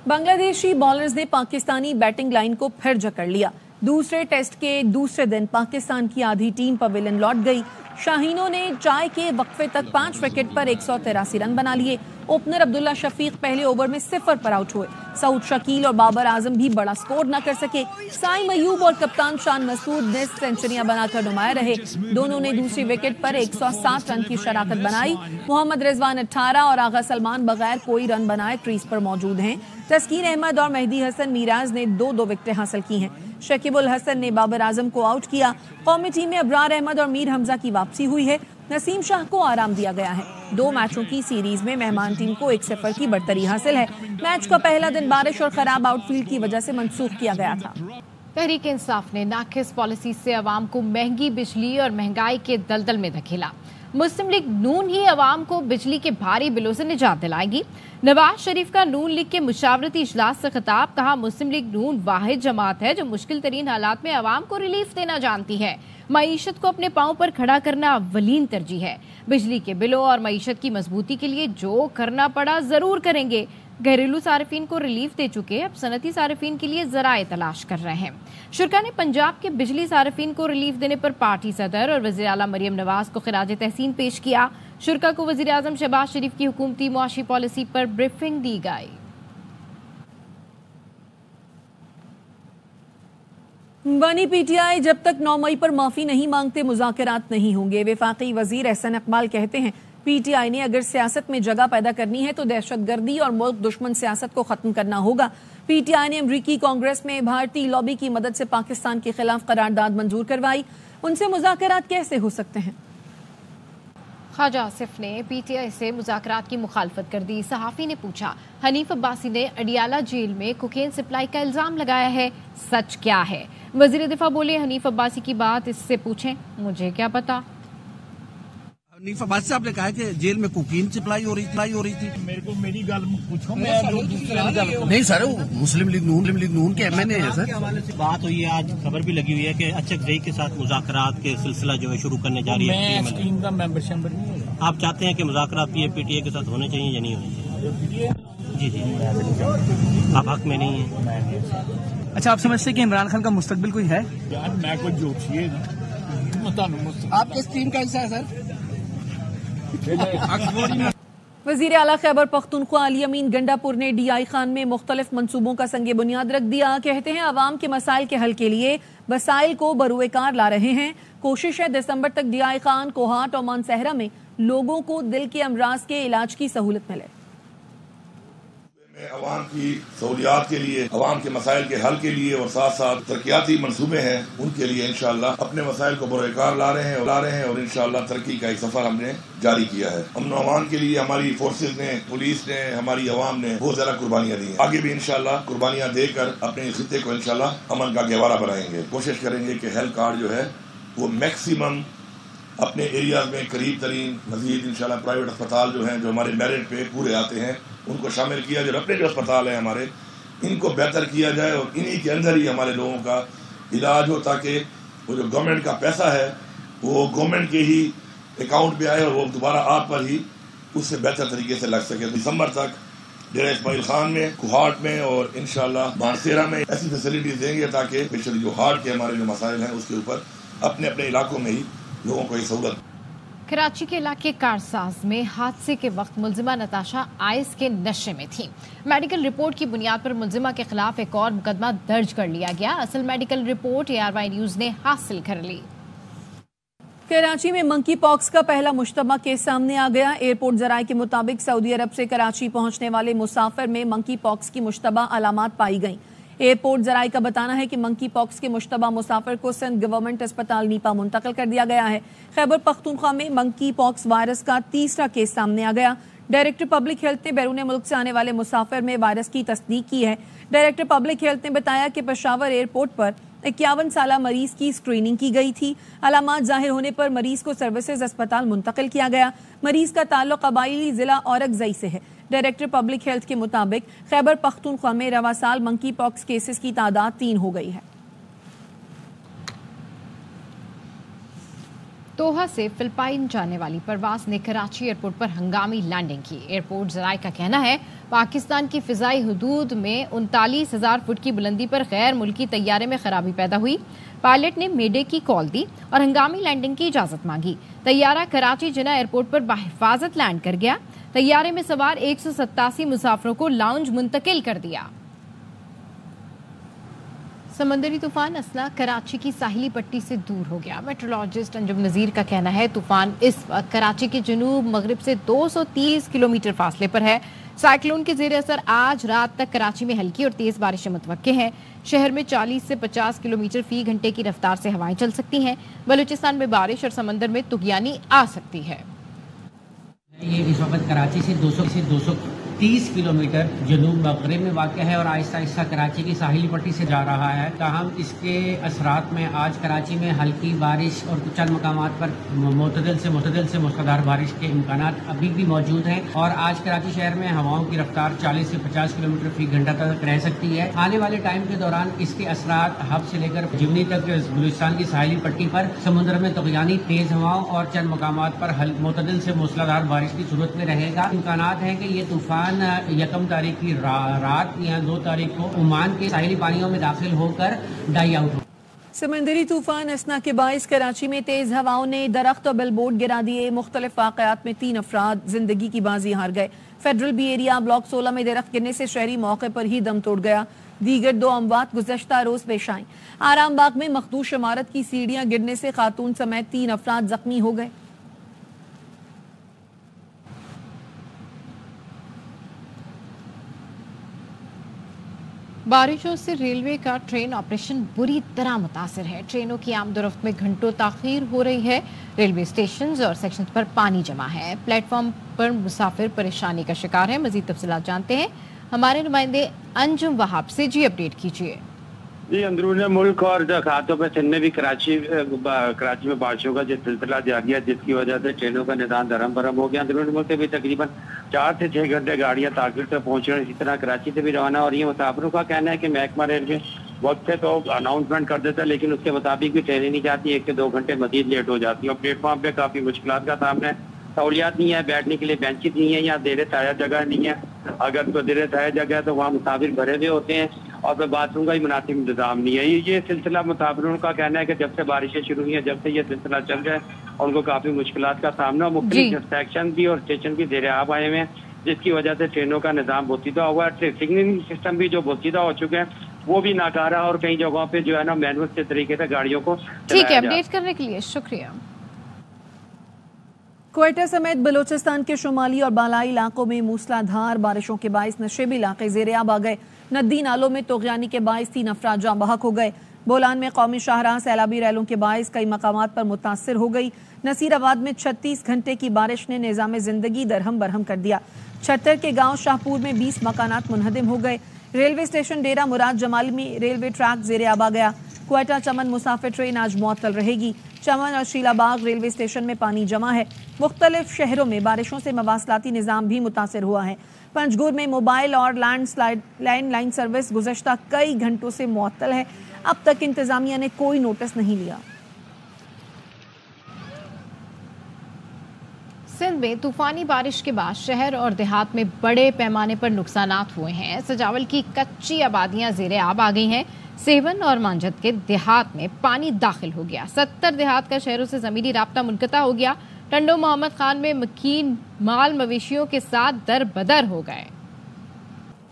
Bangladeshi bowlers ने Pakistani batting line को फिर जकड़ लिया। दूसरे टेस्ट के दूसरे दिन पाकिस्तान की आधी टीम पवेलियन लौट गई। शाहीनों ने चाय के वक्फे तक 5 विकेट पर 183 रन बना लिए। ओपनर अब्दुल्ला शफीक पहले ओवर में 0 पर आउट हुए। सऊद शकील और बाबर आजम भी बड़ा स्कोर न कर सके। साइम अयूब और कप्तान शान मसूद ने सेंचुरियां बनाकर नुमाया रहे। दोनों ने दूसरी विकेट पर 107 रन की शराकत बनाई। मोहम्मद रिजवान 18 और आगा सलमान बगैर कोई रन बनाए क्रीज पर मौजूद हैं। तस्कीन अहमद और मेहदी हसन मिराज ने 2-2 विकेटें हासिल की हैं। शकीबुल हसन ने बाबर आजम को आउट किया। कौमी टीम में अबरार अहमद और मीर हमजा की वापसी हुई है। नसीम शाह को आराम दिया गया है। 2 मैचों की सीरीज में मेहमान टीम को 1-0 की बढ़तरी हासिल है। मैच का पहला दिन बारिश और खराब आउटफील्ड की वजह से मनसूख किया गया था। तहरीक इंसाफ ने नाकिस पॉलिसी से अवाम को महंगी बिजली और महंगाई के दलदल में धकेला। मुस्लिम लीग नून ही अवाम को बिजली के भारी बिलों से निजात दिलाएगी। नवाज शरीफ का नून लीग के मुशावरती इजलास से खिताब। कहा, मुस्लिम लीग नून वाहिद जमात है जो मुश्किल तरीन हालात में अवाम को रिलीफ देना जानती है। मईशत को अपने पांव पर खड़ा करना अव्वलीन तरजीह है। बिजली के बिलों और मईशत की मजबूती के लिए जो करना पड़ा जरूर करेंगे। घरेलू सार्फिन को रिलीफ दे चुके, अब सनती सार्फिन के लिए जराए तलाश कर रहे हैं। शुरा ने पंजाब के बिजली सार्फिन को रिलीफ देने पर पार्टी सदर और वज़ीर आला मरियम नवाज को खिराज तहसीन पेश किया। शुरा को वज़ीर आज़म शहबाज शरीफ की हुकूमती मुआशी पॉलिसी पर ब्रीफिंग दी गई। बनी पीटीआई जब तक 9 मई पर माफी नहीं मांगते मुज़ाकरात नहीं होंगे। वफाकी वजीर एहसन इकबाल कहते हैं, पीटीआई ने अगर सियासत में जगह पैदा करनी है तो दहशतगर्दी और मुल्क दुश्मन सियासत को खत्म करना होगा। पीटीआई ने अमरीकी कांग्रेस में भारतीय लॉबी की मदद से पाकिस्तान के खिलाफ करारदाद मंजूर करवाई। उनसे मुज़ाकरात कैसे हो सकते हैं? ख्वाजा आसिफ ने पीटीआई से मुज़ाकरात की मुखालफत कर दी। सहाफ़ी ने पूछा, हनीफ अब्बासी ने अडियाला जेल में कोकेन सप्लाई का इल्जाम लगाया है, सच क्या है? वज़ीर दिफा बोले, हनीफ अब्बासी की बात इससे पूछें, मुझे क्या पता। हनीफ अब्बासी साहब ने कहा कि जेल में कोकीन सप्लाई हो रही थी। मेरे को मेरी गल पूछो, मैं नहीं सर, वो मुस्लिम लीग नून के एमएनए है सर। बात हुई है, आज खबर भी लगी हुई है कि अचक जई के साथ मुज़ाकरात के सिलसिला जो है शुरू करने जा रही है। मैं स्कीम का मेंबरशिप नहीं है। आप चाहते हैं कि मुज़ाकरात पीटीआई के साथ होने चाहिए या नहीं होने चाहिए? जी, आप हक में नहीं है। अच्छा, आप समझते हैं कि इमरान खान का मुस्तकबिल कोई है? यार मैं कोई जोशी है ना, आप किस टीम का हिस्सा है सर? वज़ीर आला खैबर पख्तूनख्वा अली अमीन गंडापुर ने डीआई खान में मुख्तलिफ मंसूबों का संगे बुनियाद रख दिया। कहते हैं, आवाम के मसाइल के हल के लिए वसाइल को बरूए कार ला रहे हैं। कोशिश है दिसंबर तक डीआई खान, कोहाट और मानसहरा में लोगों को दिल के अमराज के इलाज की सहूलत मिले। अवाम की सहूलियात के लिए, अवाम के मसाइल के हल के लिए और साथ साथ तरक्याती मंसूबे हैं, उनके लिए इंशाअल्लाह अपने मसाइल को बरोकार ला रहे हैं और इंशाअल्लाह तरक्की का एक सफर हमने जारी किया है। अमन अमान के लिए हमारी फोर्सेज ने, पुलिस ने, हमारी अवाम ने बहुत ज्यादा कुर्बानियां दी हैं। आगे भी इंशाअल्लाह कुर्बानियां देकर अपने खित्ते को इंशाअल्लाह अमन का गहवारा बनाएंगे। कोशिश करेंगे कि हेल्थ कार्ड जो है वो मैक्सिमम अपने एरियाज में करीब तरीन, मजीद इंशाल्लाह प्राइवेट अस्पताल जो हैं, जो हमारे मेरिट पे पूरे आते हैं, उनको शामिल किया जाए। अपने जो अस्पताल हैं हमारे, इनको बेहतर किया जाए और इन्हीं के अंदर ही हमारे लोगों का इलाज हो, ताकि वो जो गवर्नमेंट का पैसा है वो गवर्नमेंट के ही अकाउंट पे आए और वो दोबारा आप पर ही उससे बेहतर तरीके से लग सके। दिसंबर तक डेरा इस्माइल खान में, कुहाट में और इंशाल्लाह मानसेरा में ऐसी फैसिलिटीज देंगे ताकि स्पेशली जो हार्ट के हमारे जो मसाइल हैं उसके ऊपर अपने अपने इलाकों में ही लोगों को ये सहूलत। कराची के इलाके कारसाज में हादसे के वक्त मुलजिमा नताशा आइस के नशे में थी। मेडिकल रिपोर्ट की बुनियाद पर मुलजिमा के खिलाफ एक और मुकदमा दर्ज कर लिया गया। असल मेडिकल रिपोर्ट ARY न्यूज ने हासिल कर ली। कराची में मंकी पॉक्स का पहला मुश्तबा केस सामने आ गया। एयरपोर्ट जराये के मुताबिक सऊदी अरब से कराची पहुंचने वाले मुसाफिर में मंकी पॉक्स की मुश्तबा अलामात पाई गईं। एयरपोर्ट जराये का बताना है कि मंकी पॉक्स के मुश्तबा मुसाफिर को सिंध गवर्नमेंट अस्पताल नीपा मुंतकिल कर दिया गया है। खैबर पख्तूनख्वा में मंकी पॉक्स वायरस का तीसरा केस सामने आ गया। डायरेक्टर पब्लिक हेल्थ ने बैरून मुल्क से आने वाले मुसाफिर में वायरस की तस्दीक की है। डायरेक्टर पब्लिक हेल्थ ने बताया कि पेशावर एयरपोर्ट पर 51 साला मरीज की स्क्रीनिंग की गई थी। अलामात जाहिर होने पर मरीज को सर्विसेज अस्पताल मुंतकिल किया गया। मरीज का ताल्लुक कबायली जिला औरकजई से है। डायरेक्टर पब्लिक हेल्थ के मुताबिक खैबर पख्तूनख्वा में रवा साल मंकी पॉक्स केसेस की तादाद 3 हो गई है। दोहा से फिलिपाइन जाने वाली परवाज ने कराची एयरपोर्ट पर हंगामी लैंडिंग की। एयरपोर्ट ज़राए का कहना है पाकिस्तान की फिजाई हुदूद में 39,000 फुट की बुलंदी पर गैर मुल्की तैयारे में खराबी पैदा हुई। पायलट ने मेडे की कॉल दी और हंगामी लैंडिंग की इजाजत मांगी। तैयारा कराची जिना एयरपोर्ट पर बाहिफाजत लैंड कर गया। तैयारे में सवार 187 मुसाफिरों को लाउंज मुंतकिल कर दिया। समंदरी तूफान असना कराची की साहिली पट्टी से दूर हो गया। मेट्रोलॉजिस्ट अंजुम नजीर का कहना है तूफान इस वक्त कराची के जनूब मगरिब से 230 किलोमीटर फासले पर है। साइक्लोन के जेर असर आज रात तक कराची में हल्की और तेज बारिशें मुतवक्के हैं। शहर में 40 से 50 किलोमीटर फी घंटे की रफ्तार से हवाएं चल सकती हैं। बलूचिस्तान में बारिश और समंदर में तुगयानी आ सकती है। ये इस वक्त कराची से 200 से 230 किलोमीटर जनूब मगरिब में वाक़या है और आहिस्ता आहिस्ता कराची की साहिली पट्टी से जा रहा है। ताहम इसके असरात में आज कराची में हल्की बारिश और चंद मकामात पर मुतदिल से मूसलाधार बारिश के इम्कानात अभी भी मौजूद हैं और आज कराची शहर में हवाओं की रफ्तार 40 से 50 किलोमीटर फी घंटा तक रह सकती है। आने वाले टाइम के दौरान इसके असरात हब से लेकर जिवनी तक बलूचिस्तान की साहिली पट्टी पर समुद्र में तुगयानी तेज हवाओं और चंद मकामात पर मुतदिल से मूसलाधार बारिश की सूरत में रहेगा। इम्कानात है कि ये तूफान यकम तारीख की रात या 2 तारीख को ओमान के साहिली पानियों में दाखिल होकर डाई आउट हो। समंदरी तूफान असना के बाइस कराची में तेज हवाओं ने दरख्त और बिलबोर्ड गिरा दिए। मुख्तलिफ वाकयात में 3 अफराद जिंदगी की बाजी हार गए। फेडरल बी एरिया ब्लॉक 16 में दरख्त गिरने से शहरी मौके पर ही दम तोड़ गया। दीगर 2 अमवात गुज़श्ता रोज पेश आईं। आराम बाग में मखदूश इमारत की सीढ़ियां गिरने से खातून समेत 3 अफराद जख्मी हो गए। बारिशों से रेलवे का ट्रेन ऑपरेशन बुरी तरह मुतासिर है। ट्रेनों की आमदोरफ्त में घंटों ताखीर हो रही है। रेलवे स्टेशन और सेक्शन पर पानी जमा है। प्लेटफॉर्म पर मुसाफिर परेशानी का शिकार है। मजीद तफसीलात जानते हैं हमारे नुमाइंदे अंजुम वहाब से। जी अपडेट कीजिए। जी अंदरून मुल्क और खातों पर सिंध में भी कराची में बारिशों का जो सिलसिला जारी है जिसकी वजह से ट्रेनों का निदान धर्म भरम हो गया। अंदरून मुल्क से भी तकरीबन 4 से 6 घंटे गाड़ियां ताकीर से पहुंच रही हैं। इसी तरह कराची से भी रवाना। और ये मुसाफिरों का कहना है कि महकमा रेलवे वक्त से तो अनाउंसमेंट कर देता है लेकिन उसके मुताबिक भी ट्रेनें नहीं जाती। 1 से 2 घंटे मजीद लेट हो जाती है और प्लेटफॉर्म पे काफी मुश्किलात का सामना है। सहूलियात नहीं है, बैठने के लिए बेंचेज नहीं है, या देर साया जगह नहीं है। अगर तो देर साया जगह है तो वहाँ मुसाफिर भरे हुए होते हैं और फिर बाथरूम का ही मुनासिब इंतजाम नहीं है। ये सिलसिला मुसाफिरों का कहना है कि जब से बारिशें शुरू हुई हैं, जब से ये सिलसिला चल रहा है उनको काफी मुश्किलात का सामना। मुख्तलिफ सेक्शन भी और स्टेशन भी जेर आब आए हुए हैं जिसकी वजह से ट्रेनों का निजाम बोसीदा हुआ है। सिग्नलिंग सिस्टम भी जो बोसीदा हो चुके हैं वो भी नाकारा और कई जगहों पे जो है ना मैनुअल के तरीके से गाड़ियों को। ठीक है, अपडेट करने के लिए शुक्रिया। क्वेटा समेत बलूचिस्तान के शुमाली और बालाई इलाकों में मूसलाधार बारिशों के बाइस नशेबी इलाके ज़ेरे आब आ गए। नदी नालों में तुगयानी के बाइस 3 अफराद जाँ बहक हो गए। बोलान में कौमी शाहराह सैलाबी रैलों के बाइस कई मकामात पर मुतासिर हो गई। नसीराबाद में 36 घंटे की बारिश ने निज़ाम जिंदगी दरहम बरहम कर दिया। छत्तर के गांव शाहपुर में 20 मकानात मुनहदिम हो गए। रेलवे स्टेशन डेरा मुराद जमाल में रेलवे ट्रैक ज़ेरे आब आ गया। क्वेटा चमन मुसाफिर ट्रेन आज मुअत्तल रहेगी। चमन और शीलाबाग रेलवे स्टेशन में पानी जमा है। मुख्तलिफ शहरों में बारिशों से मवासलाती निज़ाम भी मुतासिर हुआ है। पंजगुर में मोबाइल और लैंडलाइन सर्विस गुज़श्ता कई घंटों से मुअत्तल है। अब तक इंतजामिया ने कोई नोटिस नहीं लिया। सिंध में तूफानी बारिश के बाद शहर और देहात में बड़े पैमाने पर नुकसानात हुए हैं। सजावल की कच्ची आबादियां ज़ेरे आब आ गई हैं। सेवन और मांझत के देहात में पानी दाखिल हो गया। 70 देहात का शहरों से ज़मीनी राब्ता मुनक़ता हो गया। टंडो मोहम्मद खान में मकीन माल मवेशियों के साथ दर बदर हो गए।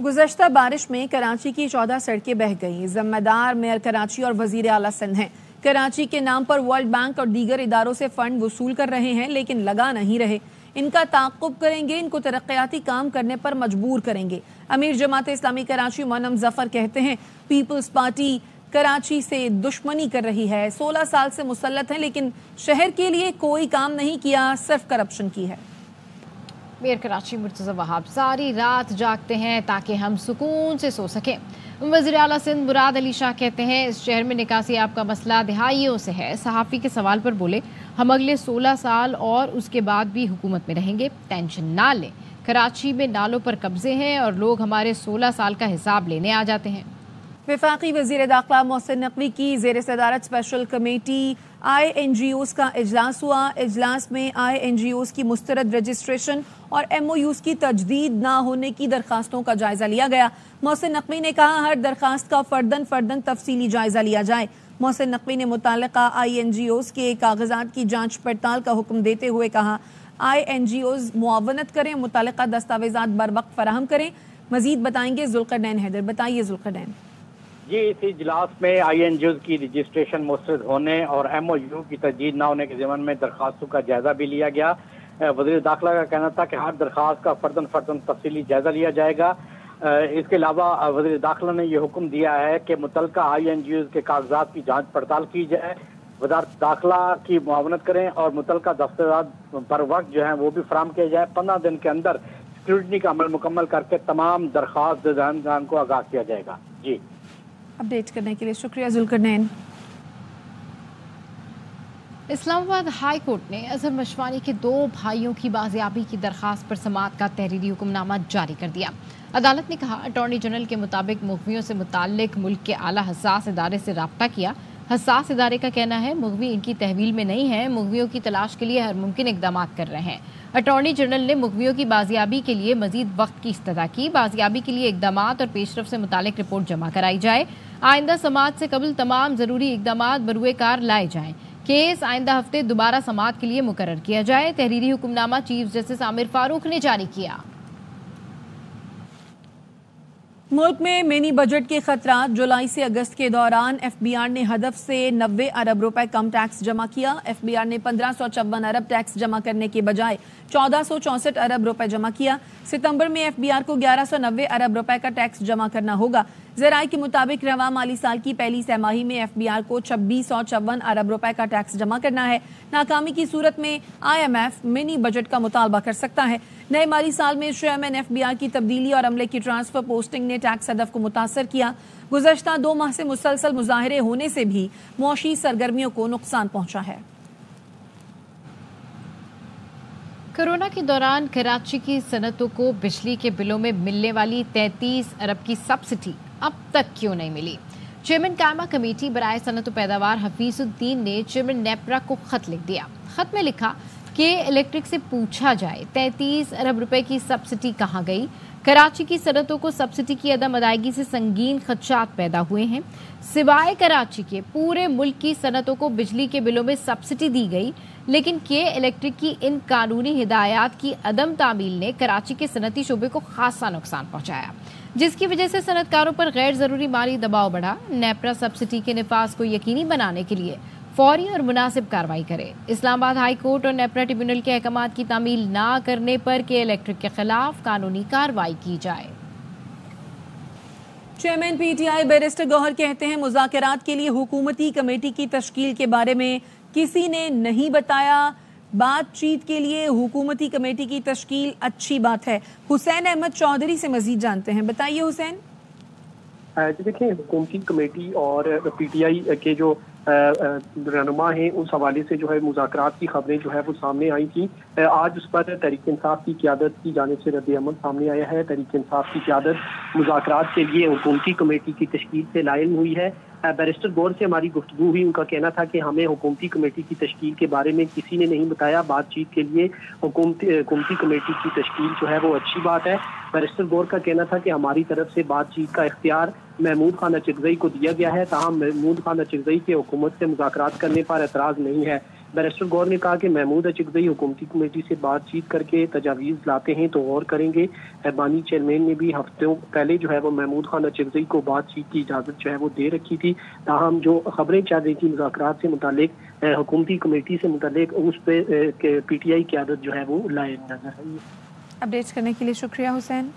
गुज़श्ता बारिश में कराची की 14 सड़कें बह गईं। जिम्मेदार मेयर कराची और वजीर आला सिंध हैं। कराची के नाम पर वर्ल्ड बैंक और दीगर इदारों से फंड वसूल कर रहे हैं लेकिन लगा नहीं रहे। इनका ताक़ुब करेंगे, इनको तरक्याती काम करने पर मजबूर करेंगे। अमीर जमात इस्लामी कराची मोनम जफर कहते हैं पीपल्स पार्टी कराची से दुश्मनी कर रही है। 16 साल से मुसल्लत है लेकिन शहर के लिए कोई काम नहीं किया, सिर्फ करप्शन की है। मेयर कराची मुर्तज़ा वहाब सारी रात जागते हैं ताकि हम सुकून से सो सकें। वज़ीर आला सिंध मुराद अली शाह कहते हैं इस शहर में निकासी आपका मसला दिहाइयों से है। सहाफ़ी के सवाल पर बोले हम अगले 16 साल और उसके बाद भी हुकूमत में रहेंगे, टेंशन ना लें। कराची में नालों पर कब्जे हैं और लोग हमारे 16 साल का हिसाब लेने आ जाते हैं। वफाकी वज़ीर दाखिला मोहसिन नकवी की ज़ेर सदारत स्पेशल कमेटी INGOs का इजलास हुआ। इजलास में INGOs की मुस्तरद रजिस्ट्रेशन और MOUs की तजदीद ना होने की दरखास्तों का जायजा लिया गया। मोहसिन नकवी ने कहा हर दरखास्त का फर्दन तफसीली जायजा लिया जाए। मोहसिन नकवी ने मुताल्लिका INGOs के कागजात की जांच पड़ताल का हुक्म देते हुए कहा INGOs मुआवनत करें, मुताल्लिका दस्तावेजात बर वक्त फराहम करें। मजीद बताएंगे जुल्करनैन हैदर। बताइए जुल्करनैन। जी, इस इजलास में INGOs की रजिस्ट्रेशन मुस्तरद होने और MOU की तजदीद न होने के ज़िमन में दरखास्तों का जायजा भी लिया गया। वज़ीर दाखिला का कहना था कि हर दरखास्त का फर्दन तफसीली जायजा लिया जाएगा। इसके अलावा वज़ीर दाखिला ने यह हुक्म दिया है कि मुतल्लिका INGOs के कागजात की जांच पड़ताल की जाए, वज़ारत दाखिला की मुआवनत करें और मुतल्लिका दस्तावेज़ात बर वक्त जो है वो भी फराहम किया जाए। 15 दिन के अंदर स्क्रूटनी का अमल मुकम्मल करके तमाम दरखास्त दहिंदगान को आगाह किया जाएगा। जी, अपडेट करने के लिए शुक्रिया जुल्करनैन। इस्लामाबाद हाई कोर्ट ने अजहर मशवानी के 2 भाइयों की बाजियाबी की दरखास्त पर समाअत का तहरीरी हुक्मनामा जारी कर दिया। अदालत ने कहा अटॉर्नी जनरल के मुताबिक मुखबियों से मुताल्लिक मुल्क के आला हसास इदारे से राब्ता किया। हसास इदारे का कहना है मुखबी इनकी तहवील में नहीं है, मुखबियों की तलाश के लिए हर मुमकिन इकदाम कर रहे हैं। अटॉर्नी जनरल ने मुखबियों की बाजियाबी के लिए मजीद वक्त की इस्तदा की। बाजियाबी के लिए इकदाम और पेशरफ से मुतालिक रिपोर्ट जमा कराई जाए। आइंदा समाअत से कबल तमाम जरूरी इकदाम बरुए कार लाए जाएं। केस आइंदा हफ्ते दोबारा समाअत के लिए मुकर्रर किया जाए। तहरीरी हुक्मनामा चीफ जस्टिस आमिर फारूक ने जारी किया। मुल्क में मिनी बजट के खतरात। जुलाई से अगस्त के दौरान FBR ने हदफ से 90 अरब रुपए कम टैक्स जमा किया। FBR ने 1554 अरब टैक्स जमा करने के बजाय 1464 अरब रुपए जमा किया। सितंबर में FBR को 1190 अरब रुपए का टैक्स जमा करना होगा। ज़राए के मुताबिक रवा माली साल की पहली छमाही में FBR को 2654 अरब रुपए का टैक्स जमा करना है। नाकामी की सूरत में IMF मिनी बजट का मुतालबा कर सकता है। नए माली साल में चेयरमैन FBR की तब्दीली और अमले की ट्रांसफर पोस्टिंग ने टैक्स हदफ को मुतासर किया। गुज़श्ता 2 माह से मुसलसल मुजाहरे होने से भी मुआशी सरगर्मियों को नुकसान पहुंचा है। कोरोना के दौरान कराची की सनतों को बिजली के बिलों में मिलने वाली 33 अरब की सब्सिडी अब तक क्यों नहीं मिली? चेयरमैन कायमा कमेटी बराए सनत पैदावार हफीजुद्दीन ने चेयरमैन नेपरा को खत लिख दिया। खत में लिखा कि इलेक्ट्रिक से पूछा जाए 33 अरब रुपए की सब्सिडी कहाँ गई। कराची की सनतों को सब्सिडी की अदम अदायगी से संगीन खदशात पैदा हुए हैं। सिवाय कराची के पूरे मुल्क की सनतों को बिजली के बिलों में सब्सिडी दी गई, लेकिन के इलेक्ट्रिक की इन कानूनी हिदायत की अदम तामील ने कराची के सनती शोबे को खासा नुकसान पहुंचाया, जिसकी वजह से सनतकारों पर गैर जरूरी माली दबाव बढ़ा। नेपरा सब्सिडी के निफाज को यकीनी बनाने के लिए फौरी और मुनासिब कार्रवाई करे। इस्लामाबाद हाई कोर्ट और नेपरा ट्रिब्यूनल के अहकामात की तामील ना करने पर के इलेक्ट्रिक के खिलाफ कानूनी कार्रवाई की जाए। चेयरमैन PTI बैरिस्टर गौहर कहते हैं मुज़ाकरात के लिए हुकूमती कमेटी की तश्कील के बारे में किसी ने नहीं बताया। बातचीत के लिए हुकूमती कमेटी की तश्कील अच्छी बात है। हुसैन अहमद चौधरी से मजीद जानते हैं। बताइए हुसैन। देखिए, हुकूमती कमेटी और PTI के जो रहनुमा हैं उस हवाले से जो है मुज़ाकरात की खबरें जो है वो सामने आई थी। आज उस पर तहरीक इंसाफ की क़यादत की जानिब से रद्द अमल सामने आया है। तहरीक इंसाफ की क़यादत मुज़ाकरात के लिए हुकूमती कमेटी की तश्कील से लाइल हुई है। बैरिस्टर गौर से हमारी गुफ्तगू हुई, उनका कहना था कि हमें हुकूमती कमेटी की तश्कील के बारे में किसी ने नहीं बताया। बातचीत के लिए हुकूमती कमेटी की तश्कील जो है वो अच्छी बात है। बैरिस्टर गौर का कहना था कि हमारी तरफ से बातचीत का इख्तियार महमूद खान अचिकज़ई को दिया गया है, ताहम महमूद खान अचिकज़ई के हुकूमत से मुज़ाकरात करने पर एतराज़ नहीं है। बैरिस्टर गौर ने कहा कि महमूद अचिकज़ई हुकूमती कमेटी से बातचीत करके तजावीज़ लाते हैं तो गौर करेंगे। बानी चेयरमैन ने भी हफ्तों पहले जो है वो महमूद खान अचिकज़ई को बातचीत की इजाज़त जो है वो दे रखी थी। ताहम जो खबरें चल रही थी मुज़ाकरात से मुतालिक, हुकूमती कमेटी से मुतालिक, उस पर PTI की आदत जो है वो लाए नजर आई है। अपडेट करने के लिए शुक्रिया हुसैन।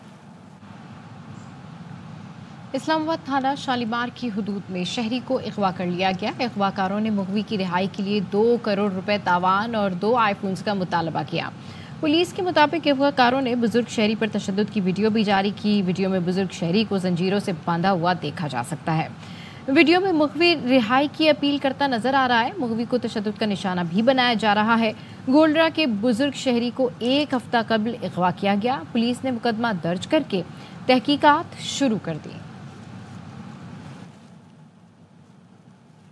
इस्लामाबाद थाना शालीमार की हुदूद में शहरी को अगवा कर लिया गया। अगवाकारों ने मुखबी की रिहाई के लिए 2 करोड़ रुपए तावान और 2 आईफोन्स का मुतालबा किया। पुलिस के मुताबिक अगवाकारों ने बुजुर्ग शहरी पर तशद्दुद की वीडियो भी जारी की। वीडियो में बुजुर्ग शहरी को जंजीरों से बांधा हुआ देखा जा सकता है। वीडियो में मुखबी रिहाई की अपील करता नजर आ रहा है। मुखबी को तशद्दुद का निशाना भी बनाया जा रहा है। गोल्डरा के बुजुर्ग शहरी को 1 हफ्ता कबल अगवा किया गया। पुलिस ने मुकदमा दर्ज करके तहकीकात शुरू कर दी।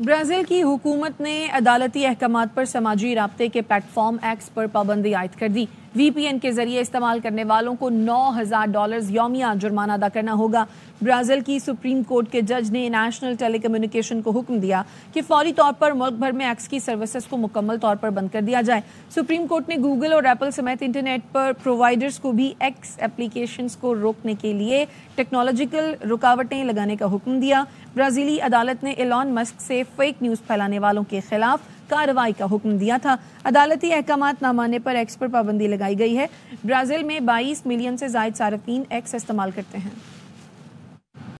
ब्राजील की हुकूमत ने अदालती अहकामात पर समाजी राब्ते के प्लेटफॉर्म एक्स पर पाबंदी आयद कर दी। VPN के जरिए इस्तेमाल करने वालों को $9,000 यौमिया जुर्माना अदा करना होगा। ब्राजील की सुप्रीम कोर्ट के जज ने नेशनल टेलीकम्युनिकेशन को हुक्म दिया कि फौरी तौर पर मुल्क भर में एक्स की सर्विसेज को मुकम्मल तौर पर बंद कर दिया जाए। सुप्रीम कोर्ट ने गूगल और एप्पल समेत इंटरनेट पर प्रोवाइडर्स को भी एक्स एप्लीकेशंस को रोकने के लिए टेक्नोलॉजिकल रुकावटें लगाने का हुक्म दिया। ब्राजीली अदालत ने एलॉन मस्क से फेक न्यूज़ फैलाने वालों के खिलाफ कार्रवाई का हुक्म दिया था। अदालती अहकामात न मानने पर एक्स पर पाबंदी लगाई गई है। ब्राजील में 22 मिलियन से ज्यादा सार्फिन एक्स इस्तेमाल करते हैं।